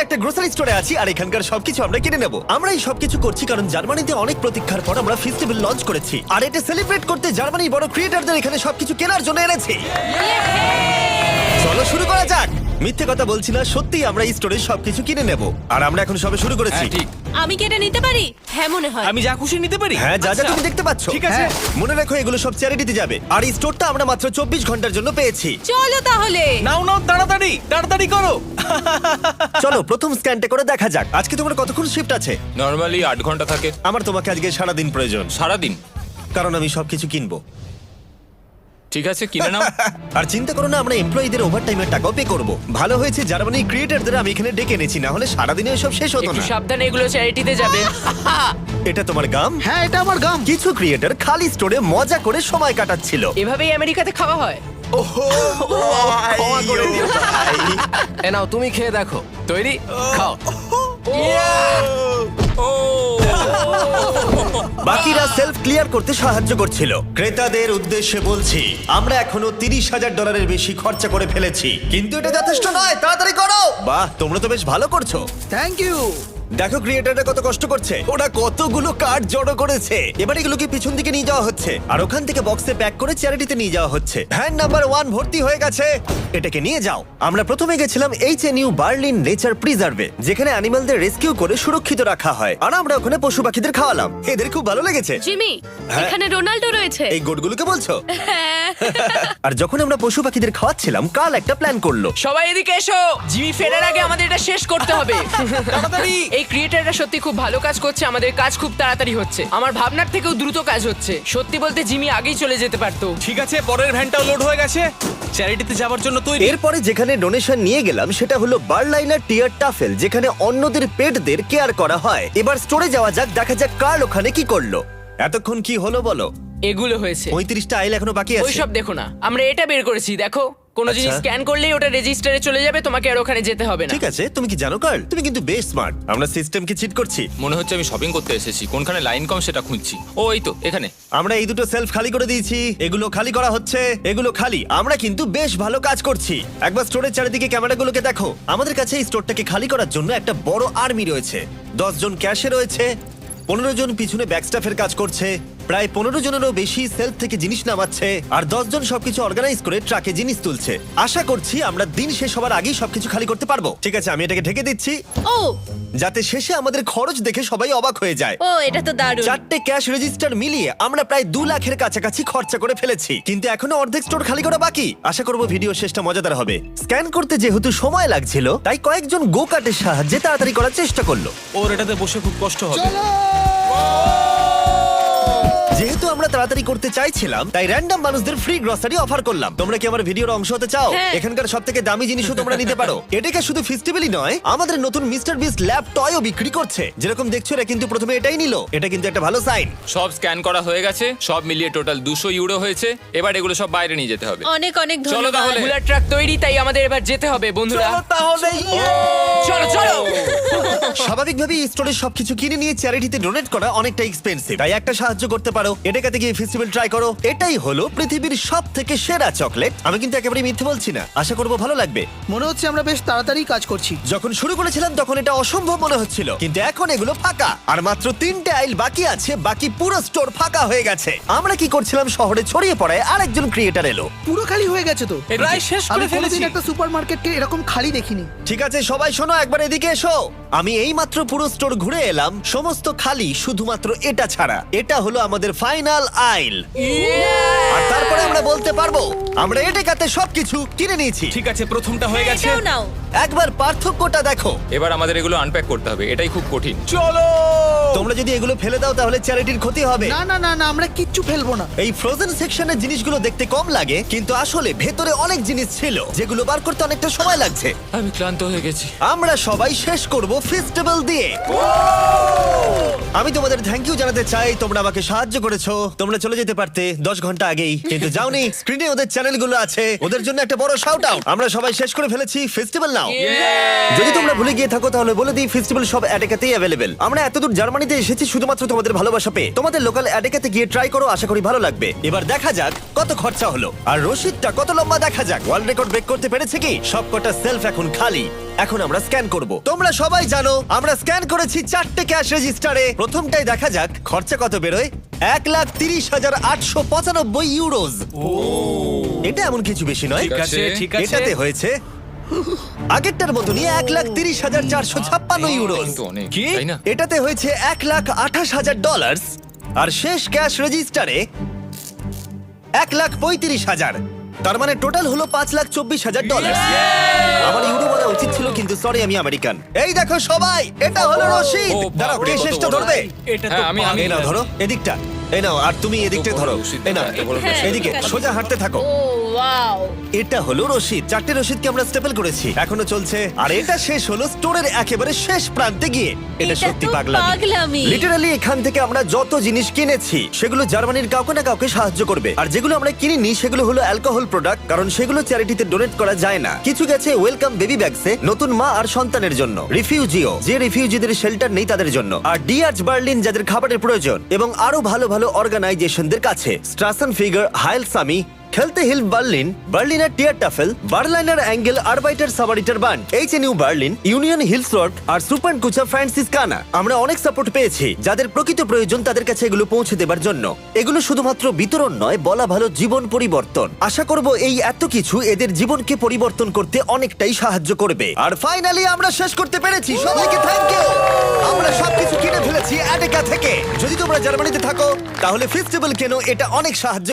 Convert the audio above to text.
একটা গ্রোসারি স্টোরে আছি আর এখানকার সবকিছু আমরা কিনে নেব। আমরা এই সবকিছু করছি কারণ জার্মানিতে অনেক প্রতীক্ষার পর আমরা ফেস্টিভ্যাল লঞ্চ করেছি, আর এটা সেলিব্রেট করতে জার্মানির বড় ক্রিয়েটরদের এখানে সবকিছু কেনার জন্য এনেছি। চলো শুরু করা যাক। মিথ্যে কথা বলছি না, সত্যি আমরা এই স্টোরে সবকিছু কিনে নেব, আর আমরা এখন সবে শুরু করেছি। ঠিক। আমি কি এটা নিতে পারি? হ্যাঁ মনে হয়। আমি যা খুশি নিতে পারি? হ্যাঁ, যা যা আচ্ছা। তুমি দেখতে পাচ্ছ। ঠিক আছে। হ্যাঁ, মনে রাখো এগুলো সব চ্যারিটিতে যাবে, আর এই স্টোরটা আমরা মাত্র 24 ঘন্টার জন্য পেয়েছি। চলো তাহলে। নাও নাও, তাড়াতাড়ি তাড়াতাড়ি করো। চলো প্রথম স্ক্যানটা করে দেখা যাক। আজকে তোমার কতক্ষণ শিফট আছে? নরমালি 8 ঘন্টা থাকে। আমার তোমাকে আজকে সারাদিন প্রয়োজন, সারাদিন? কারণ আমি সবকিছু কিনবো। ঠিক আছে, কিনে নাও। আর চিন্তা করো না, আমরা এমপ্লয়ীদের ওভারটাইমের টাকাও পে করব। ভালো হয়েছে জার্মানির ক্রিয়েটরদের আমি এখানে ডেকে এনেছি, না হলে সারাদিনে এসব শেষ হতো একটু না। সাবধানে, এগুলো চ্যারিটিতে যাবে। এটা তোমার গাম? হ্যাঁ, এটা আমার গাম। কিছু ক্রিয়েটর খালি স্টোরে মজা করে সময় কাটাচ্ছিল। এভাবেই আমেরিকাতে খাওয়া হয়। ক্ষমা করে দিও ভাই। এ নাও, তুমি খেয়ে দেখো। তৈরি? খাও। বাকিরা সেলফ ক্লিয়ার করতে সাহায্য করছিল। ক্রেতাদের উদ্দেশ্যে বলছি, আমরা এখনো $30,000 বেশি খরচা করে ফেলেছি, কিন্তু এটা যথেষ্ট নয়। তাড়াতাড়ি করো। বাহ, তোমরা তো বেশ ভালো করছো। Thank you. দেখো ক্রিয়েটররা কত কষ্ট করছে, ওরা কতগুলো কার্ড জড়ো করেছে। এবার এগুলোকে পিছন দিকে নিয়ে যাওয়া হচ্ছে, আর ওখান থেকে বক্সে প্যাক করে চ্যারিটিতে নিয়ে যাওয়া হচ্ছে। ভ্যান নাম্বার 1 ভর্তি হয়ে গেছে, এটাকে নিয়ে যাও। আমরা প্রথমে গেছিলাম HNU বার্লিন নেচার প্রিজার্ভে, যেখানে অ্যানিমালদের রেস্কিউ করে সুরক্ষিত রাখা হয়, আর আমরা ওখানে পশু পাখিদের খাওয়ালাম। এদের খুব ভালো লেগেছে। জিমি, হ্যাঁ। এখানে রোনাল্ডো রয়েছে। এই গোটগুলোকে বলছো? আর যখন আমরা পশু পাখিদের খাওয়াচ্ছিলাম, কাল একটা প্ল্যান করলো। সবাই এদিকে এসো, জিমি ফেরার আগে আমাদের এটা শেষ করতে হবে। তাড়াতাড়ি। এই ক্রিয়েটাররা সত্যি খুব ভালো কাজ করছে, আমাদের কাজ খুব তাড়াতাড়ি হচ্ছে, আমার ভাবনার থেকেও দ্রুত কাজ হচ্ছে। সত্যি বলতে জিমি আগেই চলে যেতে পারতো। ঠিক আছে, পরের ভ্যানটাও লোড হয়ে গেছে। চ্যারিটিতে যাওয়ার জন্য তৈরি। এরপরে যেখানে ডোনেশন নিয়ে গেলাম সেটা হলো বার্লাইনার টিয়ার টাফেল, যেখানে অন্যদের পেটদের কেয়ার করা হয়। এবার স্টোরে যাওয়া যাক, দেখা যাক কার্ল ওখানে কি করলো। এতক্ষণ কি হলো বলো? এগুলো হয়েছে। 35টা আইল এখনো বাকি আছে। ওইসব দেখো না, আমরা এটা বের করেছি, দেখো। কোনো জিনিস আচ্ছা। স্ক্যান করলেই ওটা রেজিস্টারে চলে যাবে, তোমাকে আর ওখানে যেতে হবে না। ঠিক আছে, তুমি কি জানো কার্ল, তুমি কিন্তু বেশ স্মার্ট। আমরা সিস্টেমকে চিট করছি। মনে হচ্ছে আমি শপিং করতে এসেছি, কোনখানে লাইন কম সেটা খুঁজছি। ও এই তো এখানে। আমরা এই দুটো সেলফ খালি করে দিয়েছি, এগুলো খালি করা হচ্ছে, এগুলো খালি। আমরা কিন্তু বেশ ভালো কাজ করছি। একবার স্টোরের চারিদিকে ক্যামেরাগুলোকে দেখো। আমাদের কাছে এই স্টোরটাকে খালি করার জন্য একটা বড় আর্মি রয়েছে। 10 জন ক্যাশে রয়েছে, 15 জন পিছনে ব্যাকস্টাফের কাজ করছে, প্রায় 15 জনেরও বেশি সেলফ থেকে জিনিস নামাচ্ছে, আর 10 জন সবকিছু অর্গানাইজ করে ট্রাকে জিনিস তুলছে। আশা করছি আমরা দিন শেষ হবার আগেই সবকিছু খালি করতে পারবো। ঠিক আছে, আমি এটাকে ঢেকে দিচ্ছি, ও যাতে শেষে আমাদের খরচ দেখে সবাই অবাক হয়ে যায়। ও, এটা তো দারুণ। 4টে ক্যাশ রেজিস্টার মিলিয়ে আমরা প্রায় 2 লাখের কাছাকাছি খরচা করে ফেলেছি, কিন্তু এখনো অর্ধেক স্টোর খালি করা বাকি। আশা করব ভিডিও শেষটা মজাদার হবে। স্ক্যান করতে যেহেতু সময় লাগছিল, তাই কয়েকজন গো কার্টের সাহায্যে তাড়াতাড়ি করার চেষ্টা করলো। ওর এটাতে বসে খুব কষ্ট হবে। যেহেতু আমরা তাড়াতাড়ি করতে চাইছিলাম, তাই র্যান্ডম মানুষদের ফ্রি গ্রসারি অফার করলাম। তোমরা কি আমার ভিডিওর অংশ হতে চাও? হ্যাঁ। এখানকার সবথেকে দামি জিনিসও তোমরা নিতে পারো। এটাকে শুধু ফেস্টিভ্যালই নয়, আমাদের নতুন মিস্টার বিস্ট ল্যাব টয়ও বিক্রি করছে। যেরকম দেখছো, এরা কিন্তু প্রথমে এটাই নিল। এটা কিন্তু একটা ভালো সাইন। সব স্ক্যান করা হয়ে গেছে, সব মিলিয়ে টোটাল 200 ইউরো হয়েছে। এবার এগুলো সব বাইরে নিয়ে যেতে হবে। অনেক অনেক চলো ধন্যবাদ। তাহলে। বুলার ট্রাক তৈরি, তাই আমাদের এবার যেতে হবে বন্ধুরা। তাহলে চলো চলো। স্বাভাবিকভাবেই স্টোরে সবকিছু কিনে নিয়ে চ্যারিটিতে ডোনেট করা অনেকটা এক্সপেন্সিভ, তাই একটা সাহায্য করতে পারো। এটাকাতে গিয়ে ফেস্টিভ্যাল ট্রাই করো। এটাই হলো পৃথিবীর সবথেকে সেরা চকলেট। আমি কিন্তু একেবারে মিথ্যে বলছি না, আশা করবো ভালো লাগবে। মনে হচ্ছে আমরা বেশ তাড়াতাড়ি কাজ করছি। যখন শুরু করেছিলাম তখন এটা অসম্ভব মনে হচ্ছিল, কিন্তু এখন এগুলো ফাঁকা, আর মাত্র 3টে আইল বাকি আছে। বাকি পুরো স্টোর ফাঁকা হয়ে গেছে। আমরা কি করছিলাম, শহরে ছড়িয়ে পড়ায় আরেকজন ক্রিয়েটার এলো। পুরো খালি হয়ে গেছে তো। প্রায় শেষ আমি করে ফেলেছি। কোনোদিন একটা সুপারমার্কেটকে এরকম খালি দেখিনি। ঠিক আছে সবাই শোনো, একবার এদিকে এসো। আমি এই মাত্র পুরো স্টোর ঘুরে এলাম, সমস্ত খালি, শুধুমাত্র এটা ছাড়া। এটা হলো আমাদের ফাইনাল আইল, আর তারপরে আমরা বলতে পারবো আমরা এটাকাতে সবকিছু কিনে নিয়েছি। ঠিক আছে, প্রথমটা হয়ে গেছে। এটাও নাও। একবার পার্থক্যটা দেখো। এবার আমাদের এগুলো আনপ্যাক করতে হবে, এটাই খুব কঠিন। চলো। তোমরা যদি এগুলো ফেলে দাও তাহলে চ্যারিটির ক্ষতি হবে। না না না না, আমরা কিচ্ছু ফেলবো না। এই ফ্রোজেন সেকশনের জিনিসগুলো দেখতে কম লাগে, কিন্তু আসলে ভেতরে অনেক জিনিস ছিল যেগুলো বার করতে অনেকটা সময় লাগছে। আমি ক্লান্ত হয়ে গেছি। আমরা সবাই শেষ করব ফেস্টিভ্যাল দিয়ে। আমি তোমাদের থ্যাংক ইউ জানাতে চাই, তোমরা আমাকে সাহায্য করেছো। তোমরা চলে যেতে পারতে 10 ঘন্টা আগেই, কিন্তু যাওনি। স্ক্রিনে ওদের চ্যানেলগুলো আছে, ওদের জন্য একটা বড় শাউট আউট। আমরা সবাই শেষ করে ফেলেছি ফেস্টিভ্যাল নাও। যদি তোমরা ভুলে গিয়ে থাকো তাহলে বলে দিই, ফেস্টিভ্যাল সব অ্যাডেকাতেই অ্যাভেলেবেল। আমরা এতদূর জার্মানিতে এসেছি শুধুমাত্র তোমাদের ভালোবাসা পেয়ে। তোমাদের লোকাল অ্যাডেকাতে গিয়ে ট্রাই করো, আশা করি ভালো লাগবে। এবার দেখা যাক কত খরচা হলো, আর রসিদটা কত লম্বা দেখা যাক। ওয়ার্ল্ড রেকর্ড ব্রেক করতে পেরেছে কি? সবকটা সেলফ এখন খালি। এখন আমরা স্ক্যান করব। তোমরা সবাই জানো আমরা স্ক্যান করেছি 4টে ক্যাশ রেজিস্টারে। প্রথমটাই দেখা যাক খরচা কত বেরোয়। 1,30,895 ইউরোজ। এটা এমন কিছু বেশি নয়। ঠিক আছে, ঠিক আছে। এটাতে হয়েছে আগেরটার মতনই 1,30,456 ইউরোজ। কিন্তু অনেক, কি? তাই না? এটাতে হয়েছে $1,28,000 আর শেষ ক্যাশ রেজিস্টারে 1,35,000। তার মানে টোটাল হলো $5,24,000। আমার ইউরো বলা উচিত ছিল, কিন্তু সরি, আমি আমেরিকান। এই দেখো সবাই, এটা হলো রশিদ। ও, দাঁড়াও, কে বাপরে, কত শেষটা বড়। ধরবে? এটা তো হ্যাঁ, আমি এই নাও ধরো এদিকটা, এই নাও, আর তুমি এদিকটা বড় ধরো। রশিদ, এই নাও, এত বড় হ্যাঁ, রশিদ। এদিকে ঠিক আছে। সোজা হাঁটতে থাকো। ও ওয়াও। এটা হলো রশিদ। 4টে রশিদকে আমরা স্টেপল করেছি, এখনো চলছে। আর এটা শেষ হলো স্টোরের একেবারে শেষ প্রান্তে গিয়ে। এটা এটা সত্যি তো পাগলামি। পাগলামি। লিটারালি এখান থেকে আমরা যত জিনিস কিনেছি সেগুলো জার্মানির কাউকে না কাউকে সাহায্য করবে। আর যেগুলো আমরা কিনিনি সেগুলো হলো অ্যালকোহল প্রোডাক্ট, কারণ সেগুলো চ্যারিটিতে ডোনেট করা যায় না। কিছু গেছে ওয়েলকাম বেবি ব্যাগসে, নতুন মা আর সন্তানের জন্য। রিফিউজিও, যে রিফিউজিদের শেল্টার নেই তাদের জন্য। আর ডিআর্চ বার্লিন, যাদের খাবারের প্রয়োজন। এবং আরো ভালো ভালো অর্গানাইজেশনদের কাছে স্ট্রাসেন ফিগার, হাইল সামি, খেলতে হিল Berlin, Berliner Tier Tafel, Berliner অ্যাঙ্গেল, Arbeiter Samariter Bund, HNU Berlin, Union Hilfswerk আর সুপার কুচা ফ্রান্সিসকানা। আমরা অনেক সাপোর্ট পেয়েছি। যাদের প্রকৃত প্রয়োজন তাদের কাছে এগুলো পৌঁছে দেবার জন্য। এগুলো শুধুমাত্র বিতরণ নয়, বলা ভালো জীবন পরিবর্তন। আশা করব এই এত কিছু এদের জীবনকে পরিবর্তন করতে অনেকটাই সাহায্য করবে। আর ফাইনালি আমরা শেষ করতে পেরেছি। সবাইকে থ্যাংক ইউ। আমরা সবকিছু কিনে ফেলেছি অ্যাডেকা থেকে। যদি তোমরা জার্মানিতে থাকো তাহলে ফেস্টিভ্যাল কেনো, এটা অনেক সাহায্য